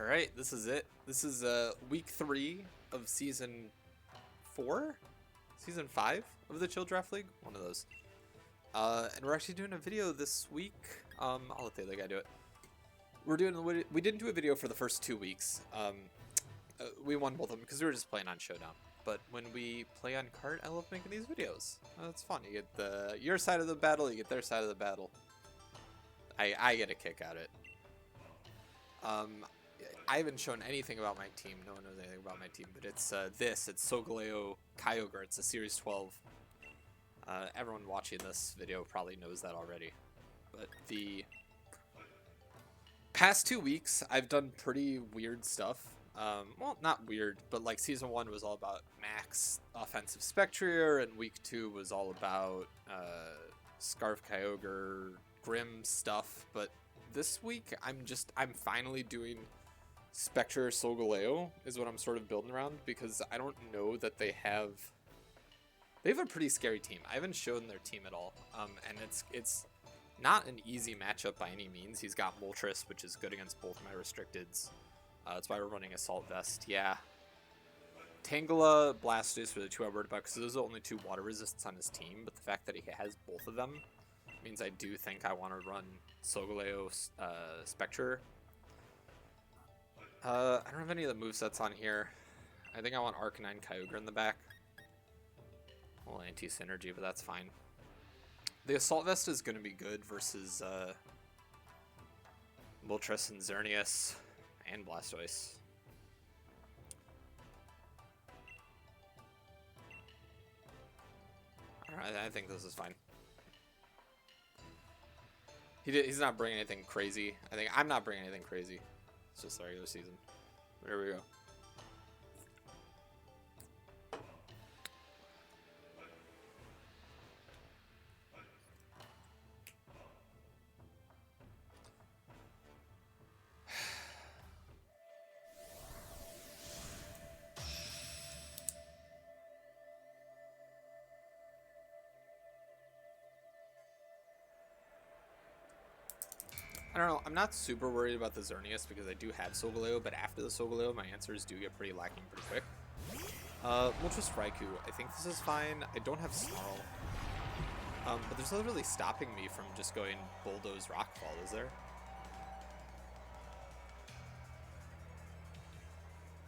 All right, this is it. This is week 3 of season 4, season 5 of the Chill Draft League, one of those. And we're actually doing a video this week. I'll let the other guy do it. We didn't do a video for the first 2 weeks. We won both of them because we were just playing on Showdown. But when we play on Cart, I love making these videos. It's fun. You get your side of the battle, you get their side of the battle. I get a kick out of it. I haven't shown anything about my team. No one knows anything about my team, but it's it's Solgaleo Kyogre. It's a Series 12. Everyone watching this video probably knows that already. But the past 2 weeks, I've done pretty weird stuff. Well, not weird, but like Season 1 was all about max offensive Spectrier, and Week 2 was all about Scarf Kyogre, Grim stuff. But this week, I'm finally doing Spectre Solgaleo is what I'm sort of building around, because I don't know that they have a pretty scary team. I haven't shown their team at all, and it's not an easy matchup by any means. He's got Moltres, which is good against both my restricteds. That's why we're running Assault Vest. Yeah, Tangela, Blastoise are the two I worried about, because those are the only 2 water resists on his team, but the fact that he has both of them means I do think I want to run Solgaleo Spectre. I don't have any of the movesets on here. I think I want Arcanine Kyogre in the back. Well, anti-synergy, but that's fine. The Assault Vest is going to be good versus Moltres and Xerneas and Blastoise. Alright, I think this is fine. He's not bringing anything crazy. I think I'm not bringing anything crazy. It's just the regular season. There we go. I don't know, I'm not super worried about the Xerneas because I do have Solgaleo, but after the Solgaleo, my answers do get pretty lacking pretty quick. Moltres Raikou, I think this is fine. I don't have Snarl. But there's nothing really stopping me from just going Bulldoze Rockfall, is there?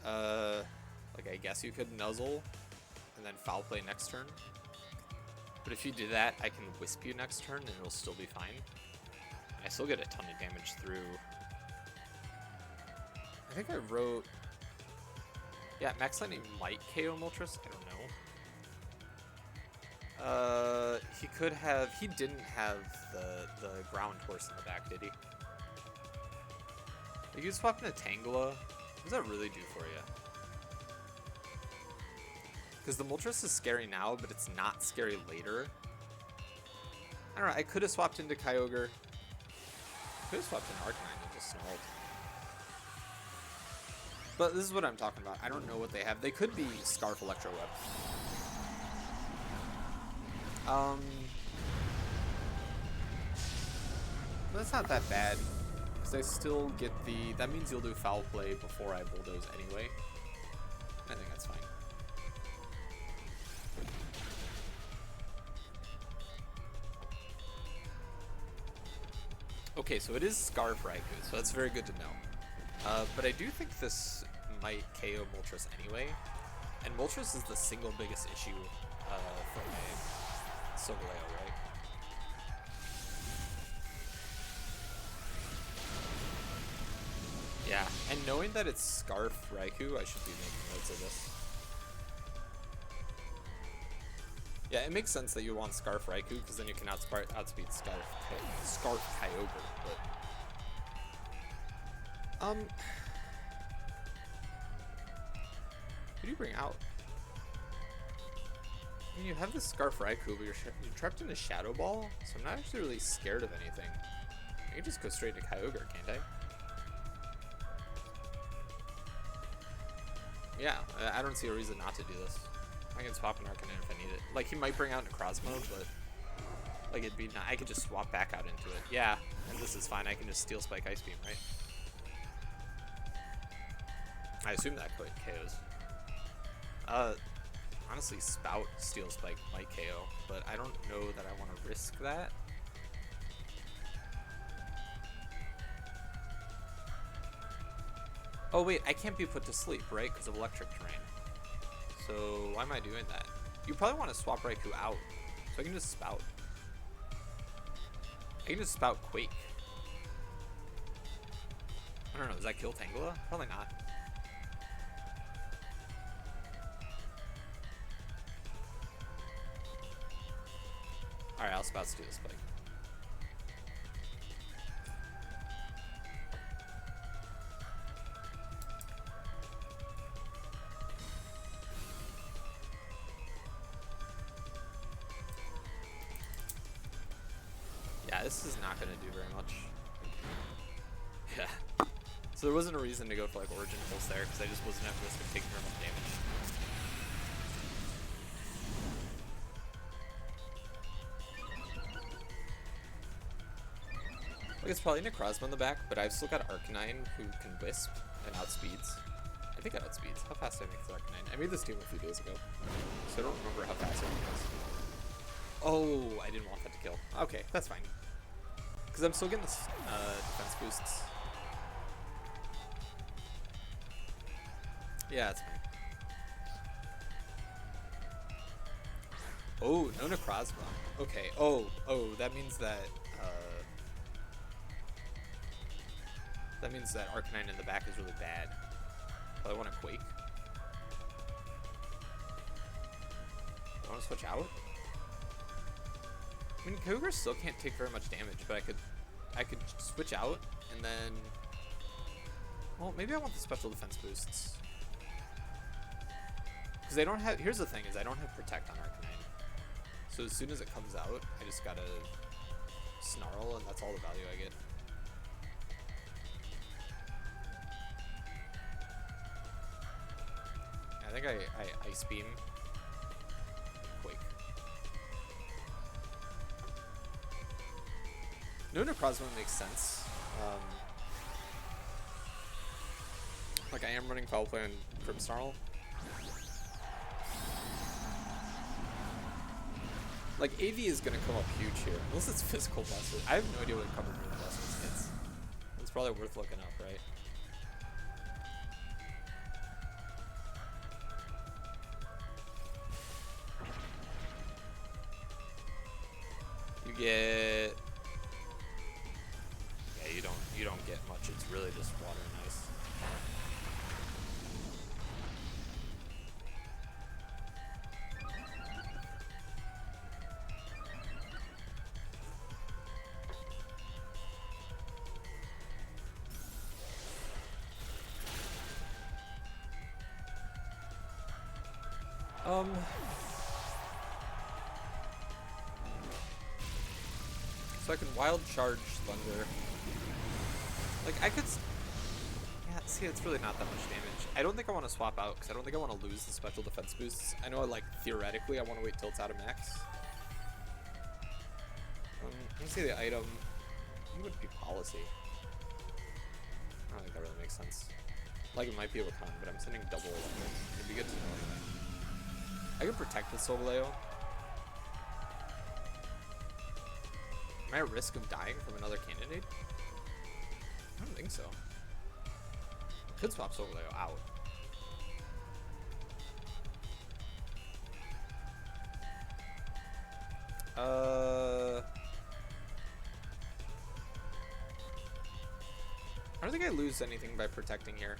Like I guess you could Nuzzle and then Foul Play next turn. But if you do that, I can Wisp you next turn and it'll still be fine. I still get a ton of damage through. I think I wrote... Yeah, Max Lightning might KO Moltres. I don't know. He could have... He didn't have the Ground Horse in the back, did he? You could swap into Tangela. What does that really do for you? Because the Moltres is scary now, but it's not scary later. I don't know. I could have swapped into Kyogre. Could have swapped in Arcanine and just snarled. But this is what I'm talking about. I don't know what they have. They could be Scarf Electro Web. That's not that bad. Because I still get the... That means you'll do Foul Play before I Bulldoze anyway. I think that's fine. Okay, so it is Scarf Raikou, so that's very good to know. But I do think this might KO Moltres anyway. And Moltres is the single biggest issue from a Solgaleo, right? Yeah, and knowing that it's Scarf Raikou, I should be making notes of this. Yeah, it makes sense that you want Scarf Raikou, because then you can outspeed Scarf Kyogre, but... Who do you bring out? I mean, you have this Scarf Raikou, but you're trapped in a Shadow Ball, so I'm not actually really scared of anything. I can just go straight to Kyogre, can't I? Yeah, I don't see a reason not to do this. I can swap an Arcanine if I need it. Like, he might bring out Necrozma, but like it'd be not, I could just swap back out into it. Yeah, and this is fine. I can just Steel Spike Ice Beam, right? I assume that KOs. Honestly, Spout Steel Spike might KO, but I don't know that I want to risk that. Oh wait, I can't be put to sleep, right? Because of electric terrain. So why am I doing that? You probably want to swap Raikou out, so I can just Spout. I can just Spout Quake. I don't know, does that kill Tangela? Probably not. Alright, I'll Spout Steel Spike. Yeah, this is not going to do very much. Yeah. So there wasn't a reason to go for like Origin Pulse there, because I just wasn't at risk of taking very much damage. Like, it's probably Necrozma in the back, but I've still got Arcanine who can Wisp and outspeeds. I think it outspeeds. How fast did I make this Arcanine? I made this team a few days ago, so I don't remember how fast it was. Oh, I didn't want that to kill. Okay, that's fine. Because I'm still getting this defense boosts. Yeah, it's fine. Oh, no Necrozma. Okay. Oh, that means that Arcanine in the back is really bad. Oh, I want to Quake. I want to switch out. I mean, Kyogre still can't take very much damage, but I could switch out and then. Well, maybe I want the special defense boosts. Because I don't have. Here's the thing: is I don't have Protect on Arcanine. So as soon as it comes out, I just gotta Snarl, and that's all the value I get. I think I Ice Beam. Quake. No Necrozma makes sense. Like I am running Foul Play on Grimmsnarl. Like AV is gonna come up huge here, unless it's Physical Buster. I have no idea what cover for the Buster hits. It's probably worth looking up, right? You get. Yeah, you don't get much. It's really just water and ice. So I can Wild Charge Thunder. Like, I could... Yeah, see, it's really not that much damage. I don't think I want to swap out, because I don't think I want to lose the special defense boosts. I know, like, theoretically, I want to wait till it's out of max. Let me see the item. It would be Policy. I don't think that really makes sense. Like, it might be a Rakan, but I'm sending double electric. It'd be good to know anyway. I could Protect with Solgaleo. Am I at risk of dying from another candidate? I don't think so. Could swap Solgaleo out. I don't think I lose anything by protecting here.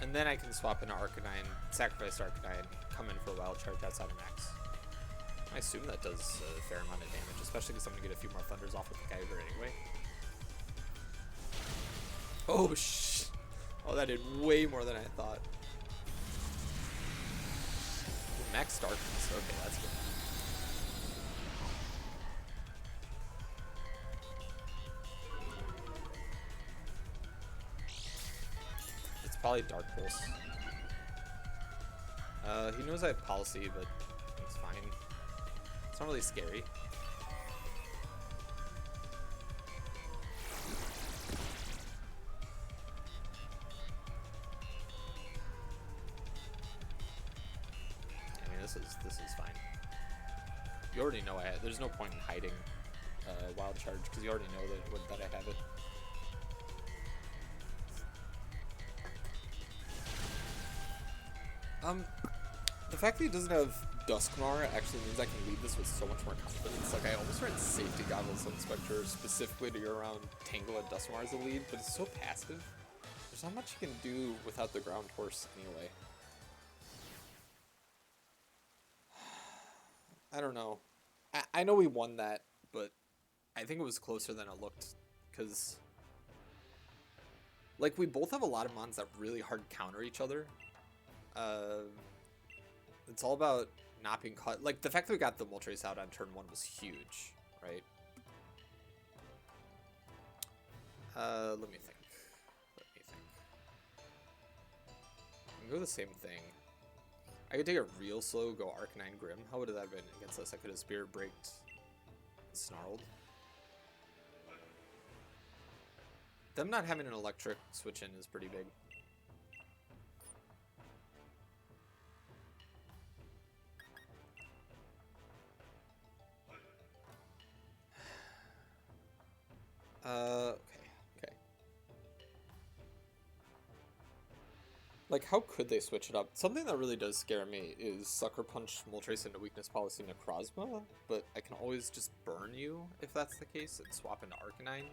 And then I can swap into Arcanine, sacrifice Arcanine, come in for a Wild Charge outside of max. I assume that does a fair amount of damage, especially because I'm going to get a few more Thunders off with the Kyogre anyway. Oh, shh. Oh, that did way more than I thought. Ooh, max Darkness. Okay, that's good. It's probably Dark Pulse. He knows I have Policy, but it's fine. It's not really scary. is fine. You already know there's no point in hiding Wild Charge because you already know that I have it. The fact that he doesn't have Duskmar actually means I can lead this with so much more confidence. Like, I almost ran Safety Goggles on Spectre specifically to go around Tangle and Duskmar as a lead, but it's so passive. There's not much you can do without the Ground Horse anyway. I don't know. I know we won that, but I think it was closer than it looked, because like, we both have a lot of mons that really hard counter each other. It's all about not being caught. Like, the fact that we got the Moltres out on turn 1 was huge, right? Let me think. I can go the same thing. I could take a real slow, go Arcanine Grim. How would that have been against us? I could have Spirit Breaked, Snarled. Them not having an electric switch in is pretty big. Okay. Like, how could they switch it up? Something that really does scare me is Sucker Punch Moltres into Weakness Policy Necrozma, but I can always just burn you if that's the case and swap into Arcanine.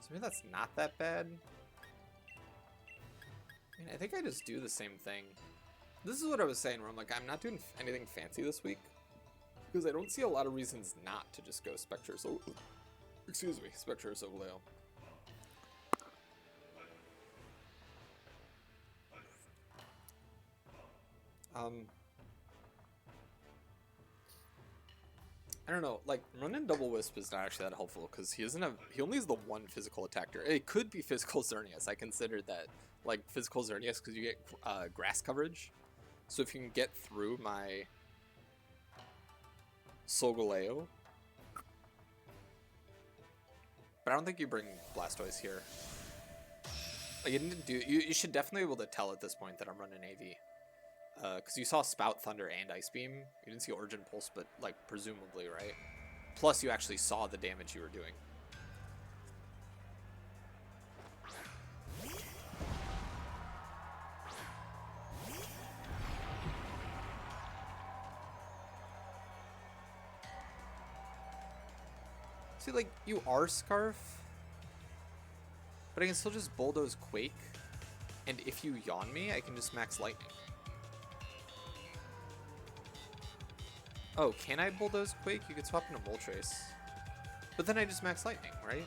So maybe that's not that bad. I mean, I think I just do the same thing. This is what I was saying, where I'm like, I'm not doing anything fancy this week, because I don't see a lot of reasons not to just go Spectre Solgaleo. I don't know, like, running Double Wisp is not actually that helpful, because he only has the one physical attacker. It could be physical Xerneas. I considered that, like, physical Xerneas, because you get grass coverage. So if you can get through my Solgaleo. But I don't think you bring Blastoise here. Like, you should definitely be able to tell at this point that I'm running AV. Because you saw Spout, Thunder, and Ice Beam. You didn't see Origin Pulse, but, like, presumably, right? Plus, you actually saw the damage you were doing. See, like, you are Scarf, but I can still just Bulldoze Quake, and if you yawn me, I can just Max Lightning. Oh, can I Bulldoze Quake? You could swap into Moltres. But then I just Max Lightning, right?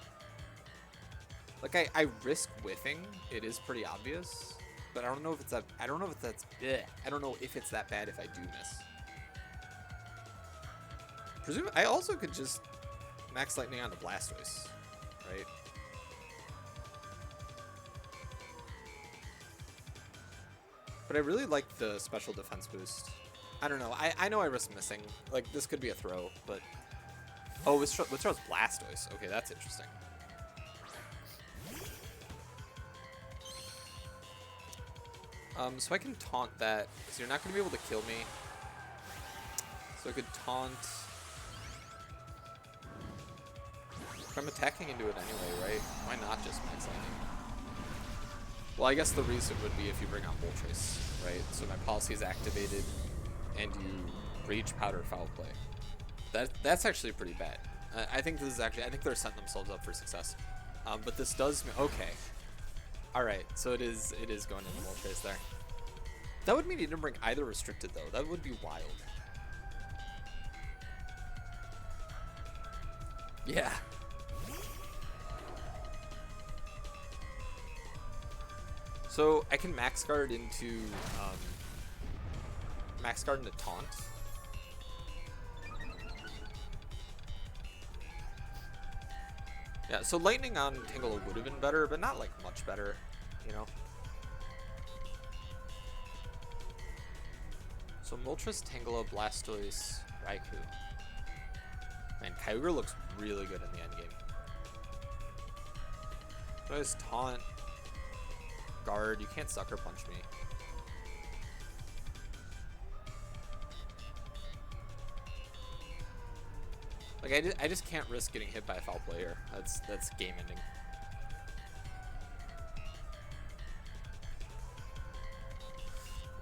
Like, I risk whiffing. It is pretty obvious. But I don't know if it's that... I don't know if that's... I don't know if it's that bad if I do miss. I also could just Max Lightning on the Blastoise, right? But I really like the special defense boost. I don't know. I know I risk missing. Like, this could be a throw, but... Oh, withdraws Blastoise. Okay, that's interesting. So I can taunt that, because you're not going to be able to kill me. So I could taunt... If I'm attacking into it anyway, right? Why not just Max Lightning? Well, I guess the reason would be if you bring out Moltres, right? So my policy is activated, and you Rage Powder Foul Play. That's actually pretty bad. I think this is actually... I think they're setting themselves up for success. But this does... Okay. Alright, so it is going into Moltres there. That would mean you didn't bring either Restricted, though. That would be wild. Yeah. So I can Max Guard into Taunt. Yeah, so Lightning on Tangela would have been better, but not like much better, you know. So Moltres, Tangela, Blastoise, Raikou. Man, Kyogre looks really good in the endgame. So I just Taunt, Guard. You can't Sucker Punch me. Like, I just can't risk getting hit by a foul player. That's game ending.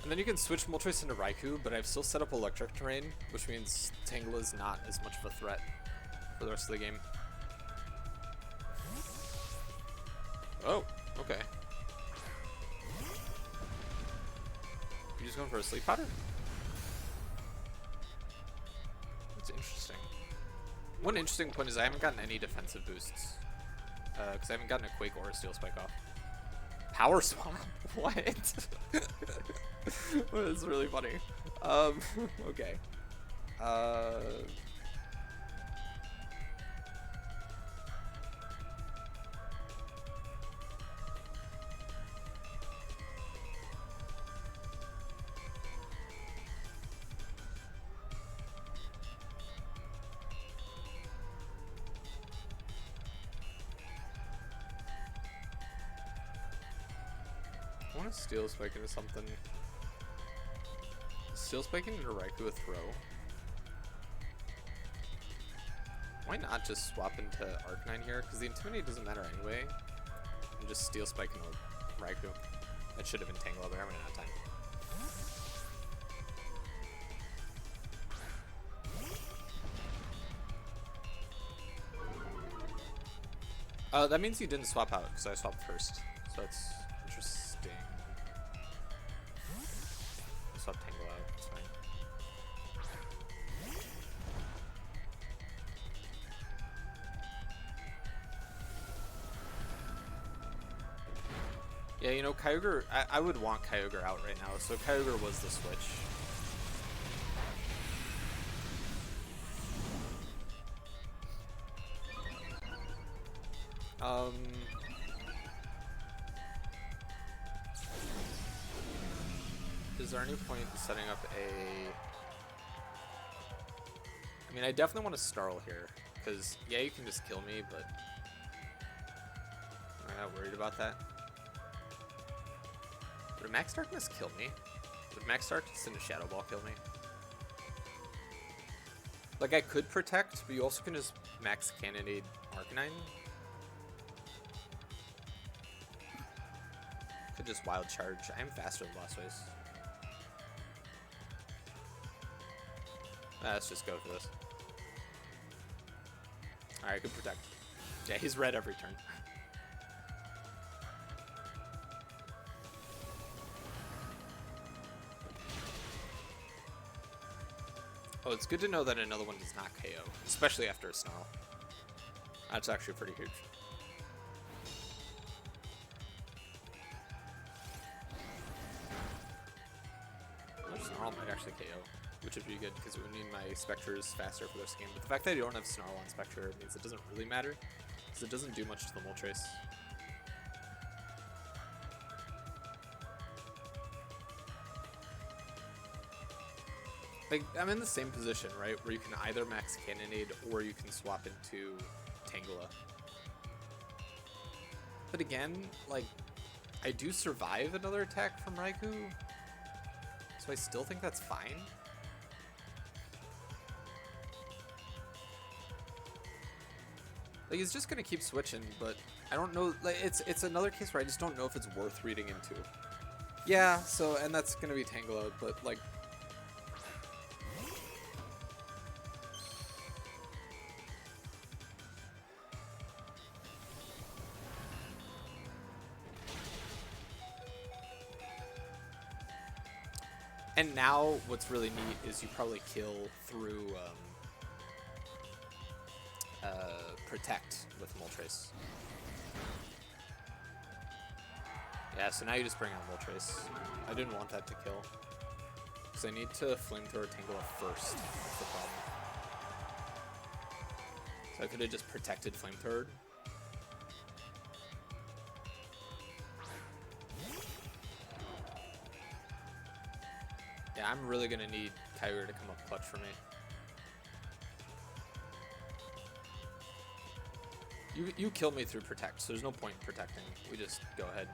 And then you can switch Moltres into Raikou, but I've still set up Electric Terrain, which means Tangela is not as much of a threat for the rest of the game. Oh, okay. You just going for a Sleep Powder? That's interesting. One interesting point is I haven't gotten any defensive boosts. Because I haven't gotten a Quake or a Steel Spike off. Power Swap? What? Well, that's really funny. Okay. I want to Steel Spike into something. Steel Spiking into Raikou with Throw. Why not just swap into Arcanine here? Because the Intimidate doesn't matter anyway. And just Steel Spike into Raikou. That should have been Tangela, but I'm running out of time. That means you didn't swap out, because I swapped first. So that's interesting. I swapped Tangela out, it's fine. Yeah, you know, Kyogre, I would want Kyogre out right now, so Kyogre was the switch. Is there any point in setting up a... I mean, I definitely want to Snarl here, because, yeah, you can just kill me, but I'm not worried about that. Would a Max Darkness kill me? Would Max Darkness into Shadow Ball kill me? Like, I could Protect, but you also can just Max Cannonade Arcanine. Could just Wild Charge. I am faster than Blastoise. Let's just go for this. Alright, good Protect. Yeah, he's red every turn. Oh, it's good to know that another one does not KO, especially after a Snarl. That's actually pretty huge. Snarl might actually KO, which would be good because it would mean my Spectres faster for this game. But the fact that you don't have Snarl on Spectre means it doesn't really matter, because it doesn't do much to the Moltres. Like, I'm in the same position, right, where you can either Max Cannonade or you can swap into Tangela. But again, like, I do survive another attack from Raikou, so I still think that's fine. Like, he's just gonna keep switching, but I don't know, like, it's another case where I just don't know if it's worth reading into. Yeah, so, and that's gonna be Tangela, but, like, and now what's really neat is you probably kill through Protect with Moltres. Yeah, so now you just bring out Moltres. I didn't want that to kill, because I need to Flamethrower Tangela first. That's the problem. So I could have just protected Flamethrower. Yeah, I'm really gonna need Kyogre to come up clutch for me. You kill me through Protect, so there's no point in protecting. We just go ahead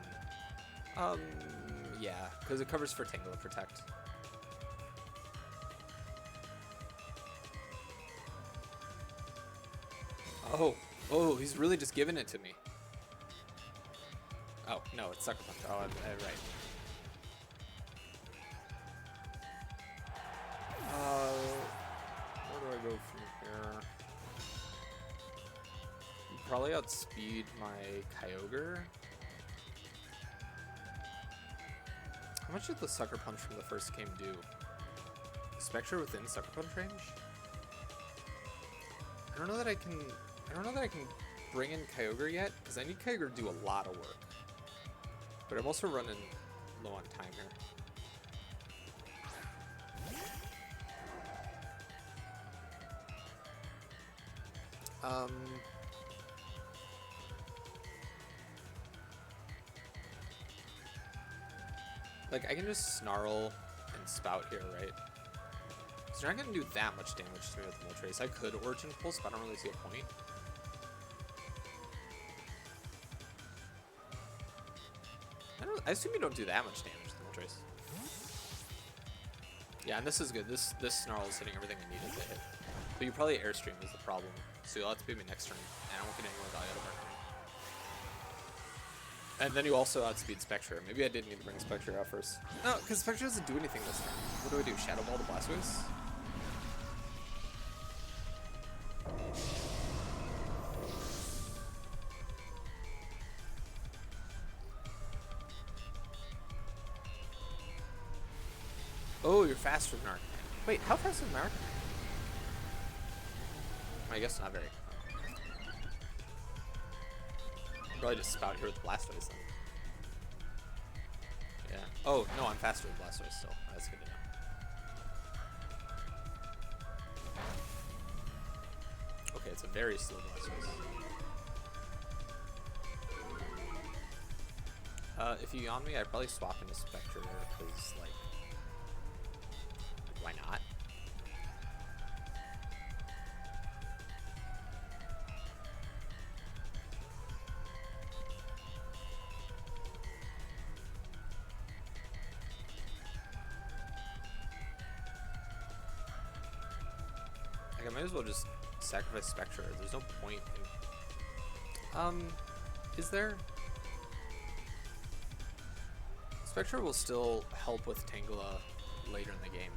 and... yeah, because it covers for Tangela Protect. Oh, oh, he's really just giving it to me. Oh, no, it's Sucker Punch. Oh, I'm right. Where do I go from here? Probably outspeed my Kyogre. How much did the Sucker Punch from the first game do? Spectre within Sucker Punch range? I don't know that I can bring in Kyogre yet, because I need Kyogre to do a lot of work. But I'm also running low on time here. Like, I can just Snarl and Spout here, right? So you're not going to do that much damage to me with Moltres. I could Origin Pulse, but I don't really see a point. I assume you don't do that much damage to Moltres. Yeah, and this is good. This Snarl is hitting everything I needed to hit. But you probably Airstream is the problem. So you'll have to beat me next turn, and I won't get anywhere value out of our turn. And then you also outspeed Spectre. Maybe I did need to bring Spectre out first. No, because Spectre doesn't do anything this turn. What do? Shadow Ball the Blastoise? Oh, you're faster than Arcanine. Wait, how fast is Arcanine? I guess not very. Probably just Spout here with Blastoise then. Yeah. Oh, no, I'm faster than Blastoise still. That's good to know. Okay, it's a very slow Blastoise. If you yawn me, I'd probably swap into Spectre because, like, why not? Like, I might as well just sacrifice Spectre. There's no point in... is there? Spectre will still help with Tangela later in the game.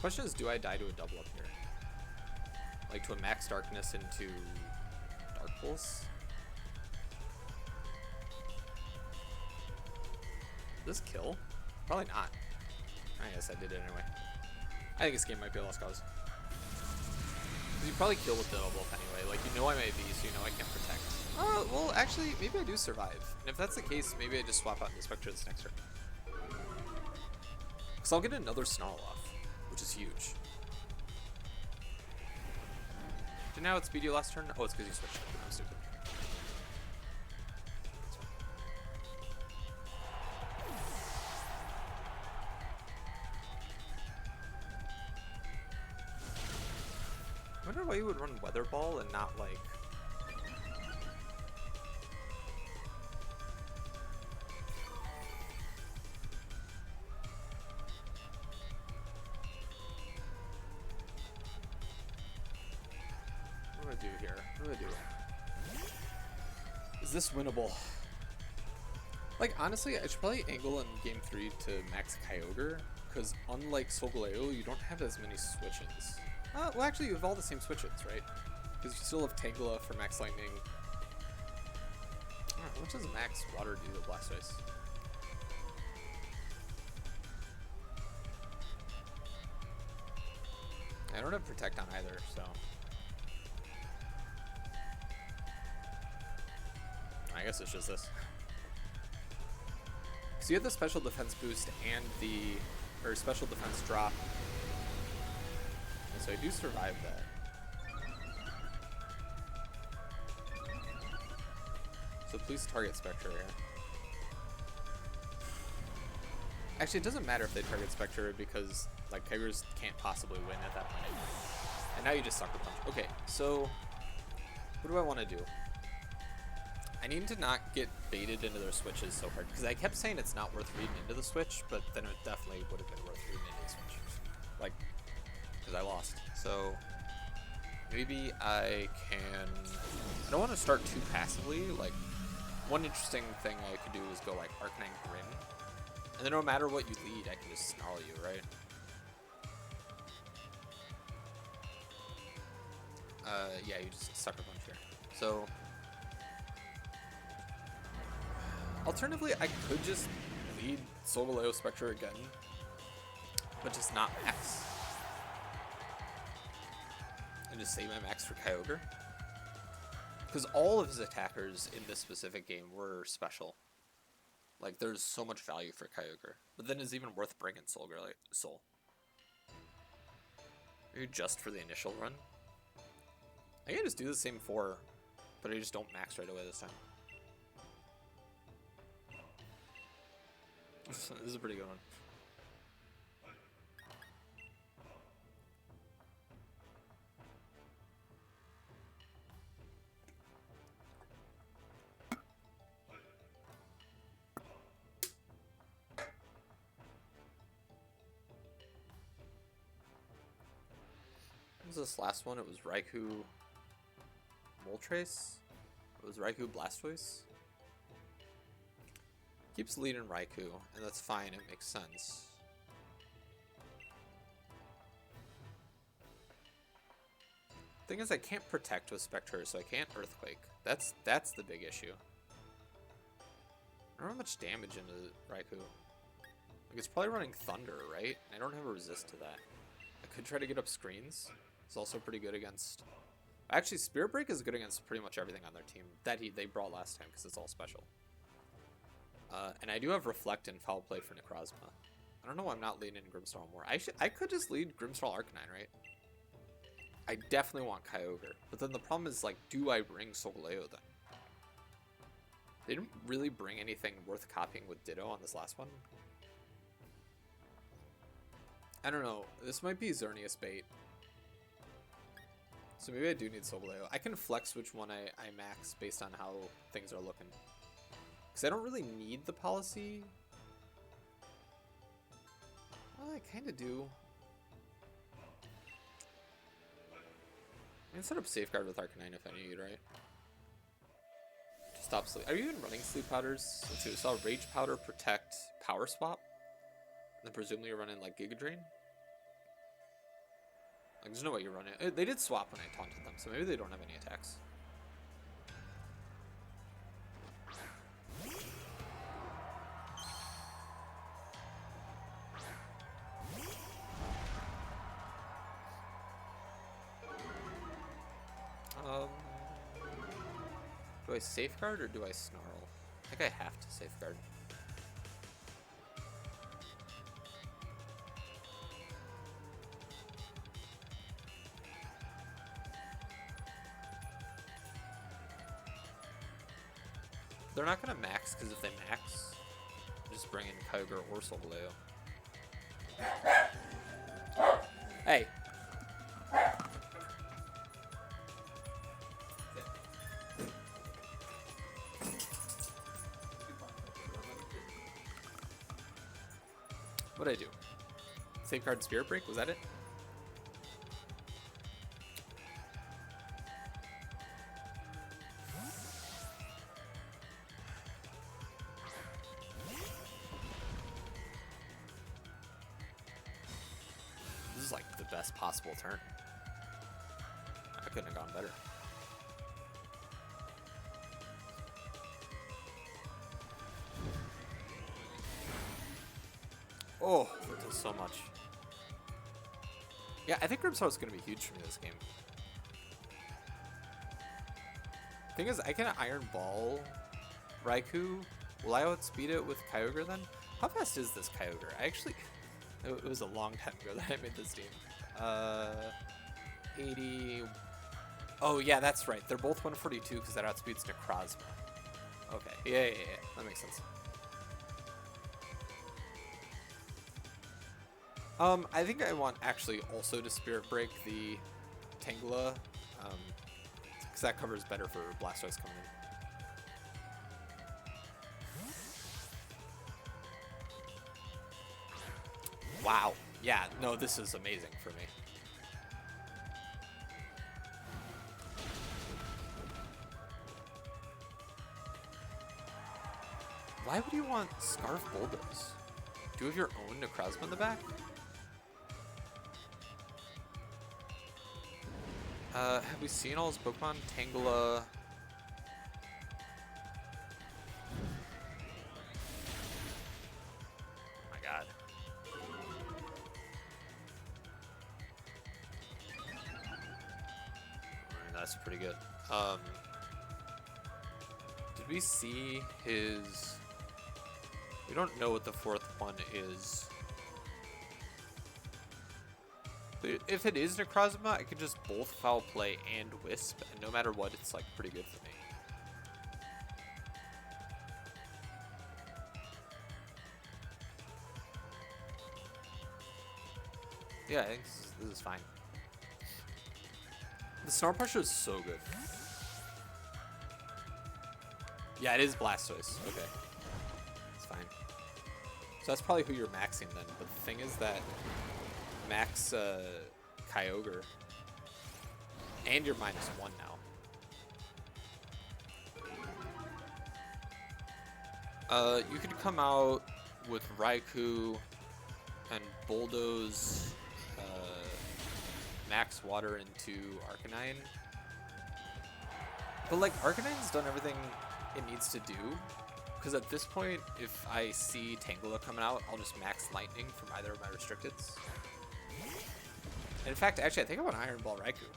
Question is, do I die to a double up here? Like to a Max Darkness into Dark Pulse? Does this kill? Probably not. I guess I did it anyway. I think this game might be a lost cause. You probably kill with the double up anyway. Like, you know I might be, so you know I can't protect. Oh, well, actually, maybe I do survive. And if that's the case, maybe I just swap out into Spectre this next turn. Because I'll get another Snarl off, which is huge. Did now outspeed you last turn? Oh, it's because you switched. I'm stupid. I wonder why you would run Weather Ball and not, like... What do I do here? What do I do? Is this winnable? Like, honestly, I should probably angle in Game 3 to max Kyogre, because unlike Solgaleo, you don't have as many switch-ins. Well, actually, you have all the same switch-ins, right? Because you still have Tangela for max Lightning. What does max Water do to Blastoise? I don't have Protect on either, so... I guess it's just this. So you have the special defense boost and the... or special defense drop. And so I do survive that. So please target Spectre here. Actually, it doesn't matter if they target Spectre because, like, Kyogres can't possibly win at that point. And now you just Sucker Punch. Okay, so what do I want to do? I need to not get baited into their switches so hard, because I kept saying it's not worth reading into the switch, but then it definitely would have been worth reading into the switch. Like, because I lost. So, Maybe I can... I don't want to start too passively. Like, one interesting thing I could do is go like Arcanine Grin. And then no matter what you lead, I can just snarl you, right? Yeah, you just sucker punch here. So, alternatively, I could just lead Solgaleo Spectre again, but just not max. And just save my max for Kyogre. Because all of his attackers in this specific game were special. Like, there's so much value for Kyogre. But then it's even worth bringing Soul. Maybe just for the initial run. I can just do the same 4, but I just don't max right away this time. This is a pretty good one. What was this last one? It was Raikou Moltres? It was Raikou Blastoise? Keeps leading Raikou, and that's fine, it makes sense. Thing is, I can't protect with Spectre, so I can't Earthquake. That's the big issue. I don't have much damage into Raikou. Like, it's probably running Thunder, right? I don't have a resist to that. I could try to get up screens. It's also pretty good against... Actually, Spirit Break is good against pretty much everything on their team that they brought last time because it's all special. And I do have Reflect and Foul Play for Necrozma. I don't know why I'm not leading Grimmsnarl more. I could just lead Grimmsnarl Arcanine, right? I definitely want Kyogre. But then the problem is, like, do I bring Solgaleo then? They didn't really bring anything worth copying with Ditto on this last one. I don't know. This might be Xerneas bait. So maybe I do need Solgaleo. I can flex which one I max based on how things are looking. Because I don't really need the policy. Well, I kind of do. I can set up Safeguard with Arcanine if I need, right? To stop sleep. Are you even running sleep powders? Let's see, we saw Rage Powder, Protect, Power Swap. And then presumably you're running like Giga Drain. Like, there's no way you're running. They did swap when I taunted them, so maybe they don't have any attacks. Do I Safeguard or do I Snarl? I think I have to Safeguard. They're not gonna max, because if they max, just bring in Kyogre or Solgaleo. Hey! What'd I do? Safeguard Spirit Break? Was that it? This is like the best possible turn. I couldn't have gone better. Oh, that does so much. Yeah, I think Grimmsnarl is going to be huge for me this game. Thing is, I can Iron Ball Raikou. Will I outspeed it with Kyogre then? How fast is this Kyogre? I actually... It was a long time ago that I made this team. 80... Oh, yeah, that's right. They're both 142 because that outspeeds Necrozma. Okay, yeah. That makes sense. I think I want actually also to Spirit Break the Tangela, because that covers better for Blastoise coming in. Wow. Yeah, no, this is amazing for me. Why would you want Scarf Bulldoze? Do you have your own Necrozma in the back? Have we seen all his Pokemon? Tangela. Oh my god. That's pretty good. Did we see his... We don't know what the fourth one is. But if it is Necrozma, I could just both Foul Play and Wisp, and no matter what, it's like pretty good for me. Yeah, I think this is fine. The Snarl Pressure is so good. Yeah, it is Blastoise. Okay. It's fine. So that's probably who you're maxing then. But the thing is that max Kyogre, and you're -1 now. You could come out with Raikou and Bulldoze, max water into Arcanine. But like Arcanine's done everything it needs to do. Because at this point, if I see Tangela coming out, I'll just max Lightning from either of my restricteds. And in fact, actually, I think I want Iron Ball Raikou.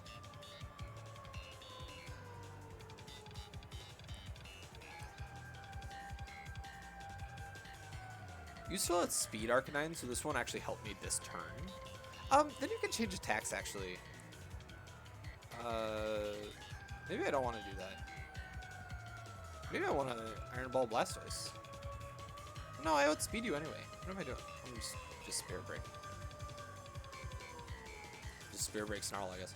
You still have Speed Arcanine, so this won't actually help me this turn. Then you can change attacks, actually. Maybe I don't want to do that. Maybe I want to Iron Ball Blastoise. No, I outspeed you anyway. What am I doing? I'm just Spirit Break. Just Spirit Break Snarl, I guess.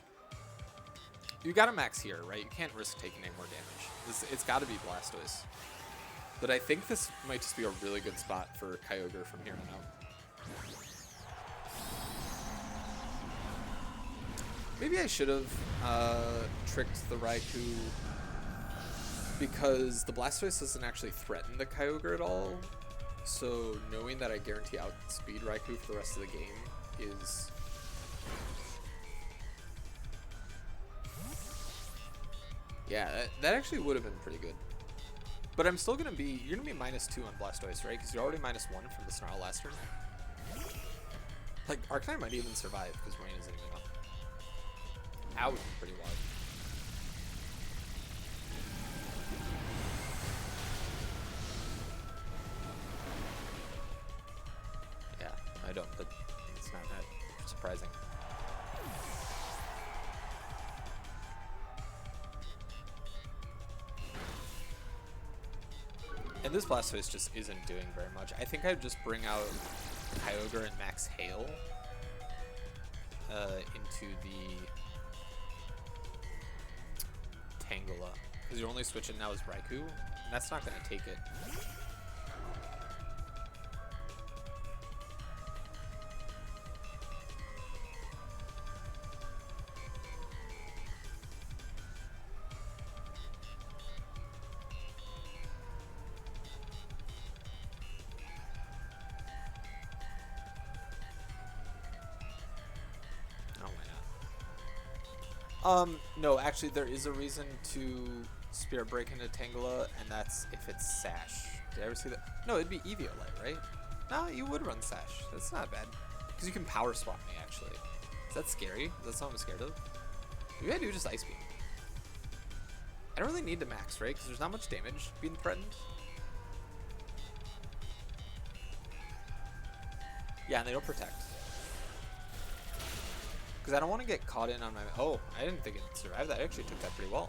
You gotta max here, right? You can't risk taking any more damage. It's gotta be Blastoise. But I think this might just be a really good spot for Kyogre from here on out. Maybe I should have tricked the Raikou, because the Blastoise doesn't actually threaten the Kyogre at all. So knowing that I guarantee outspeed Raikou for the rest of the game is... Yeah, that actually would have been pretty good. But I'm still gonna be... You're gonna be -2 on Blastoise, right? Because you're already -1 from the Snarl last turn. Like, Arcanine might even survive because Rain isn't even up. That would be pretty wild. Yeah, I don't, but it's not that surprising. And this Blastoise just isn't doing very much. I think I'd just bring out Kyogre and Max Hail into the Tangela, because you're only switching now as Raikou, and that's not going to take it. No, actually, there is a reason to Spirit Break into Tangela, and that's if it's Sash. Did I ever see that? No, it'd be Eviolite, right? No, you would run Sash. That's not bad. Because you can Power Swap me, actually. Is that scary? Is that something I'm scared of? Maybe I do just Ice Beam. I don't really need to max, right? Because there's not much damage being threatened. Yeah, and they don't protect. Because I don't want to get caught in on my... Oh, I didn't think it survived that. I actually took that pretty well.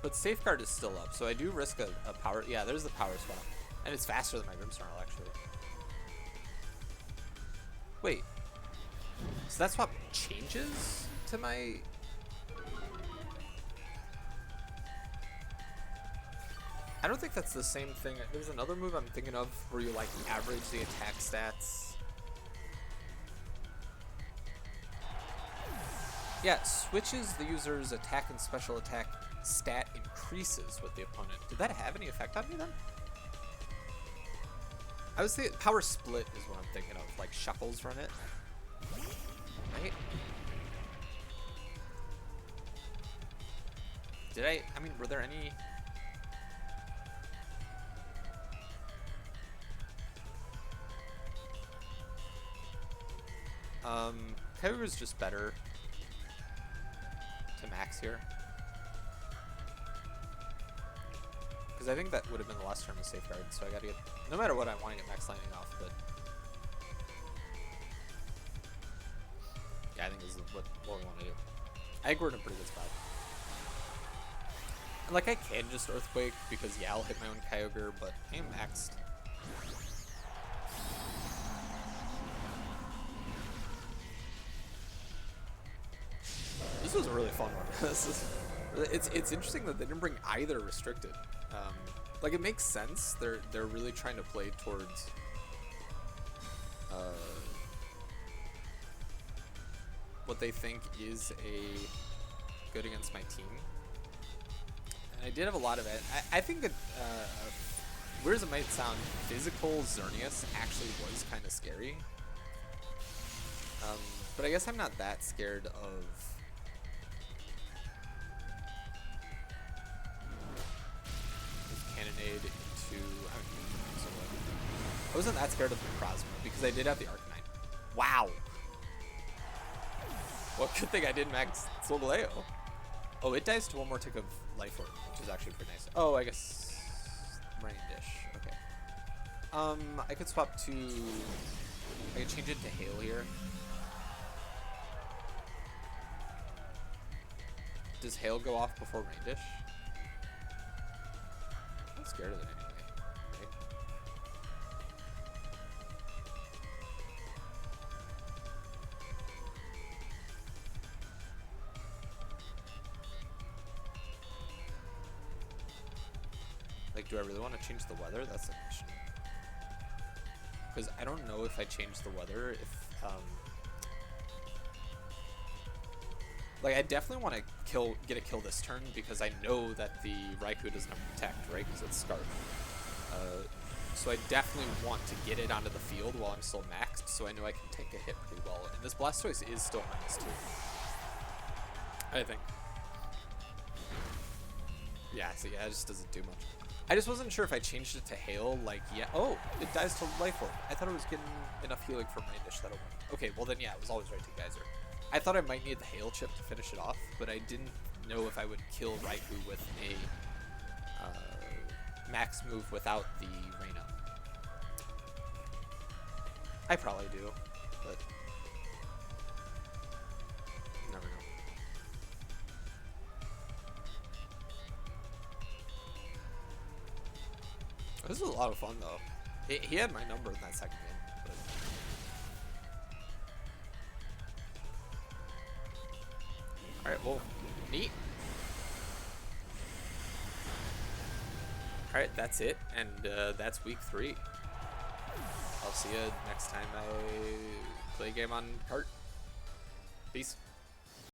But Safeguard is still up, so I do risk a power... Yeah, there's the Power Swap. And it's faster than my Grimmsnarl, actually. Wait. So that swap changes to my... I don't think that's the same thing. There's another move I'm thinking of where you like average the attack stats. Yeah, switches the user's attack and special attack stat increases with the opponent. Did that have any effect on me then? I was thinking power split is what I'm thinking of, like Shuckles run it. Right? Did I mean, were there any... Kyogre's just better to max here. Because I think that would have been the last turn of Safeguard, so I gotta get... No matter what, I want to get max lightning off, but... Yeah, I think this is what we want to do. I think we're in a pretty good spot. And, like, I can just Earthquake, because, yeah, I'll hit my own Kyogre, but I am maxed. This was a really fun one. It's interesting that they didn't bring either restricted. Like, it makes sense. They're really trying to play towards what they think is a good against my team. And I did have a lot of it. I think that weird as it might sound, physical Xerneas actually was kind of scary. But I guess I'm not that scared of Cannonade into... I wasn't that scared of the Necrozma because I did have the Arcanine. Wow! Well, good thing I didn't max Solgaleo. Oh, it dies to one more tick of Life Orb, which is actually pretty nice. Oh, I guess... Rain Dish. Okay. I could swap to... I could change it to Hail here. Does Hail go off before Rain Dish? I'm scared of it anyway, right? Like, do I really want to change the weather? That's the question. Because I don't know if I change the weather, if, like, I definitely want to get a kill this turn because I know that the Raikou doesn't have Protect, right? Because it's Scarf. So I definitely want to get it onto the field while I'm still maxed, so I know I can take a hit pretty well. And this Blastoise is still -2. I think. Yeah, so yeah, it just doesn't do much. I just wasn't sure if I changed it to Hail, like, yeah. Oh, it dies to Life Orb. I thought it was getting enough healing from Rain Dish that'll work. Okay, well then, yeah, it was always right to Geyser. I thought I might need the Hail Chip to finish it off, but I didn't know if I would kill Raikou with a max move without the Rain Up. I probably do, but you never know. This was a lot of fun, though. He had my number in that second game. But... Alright, well, neat. Alright, that's it, and that's week 3. I'll see you next time I play a game on Cart. Peace.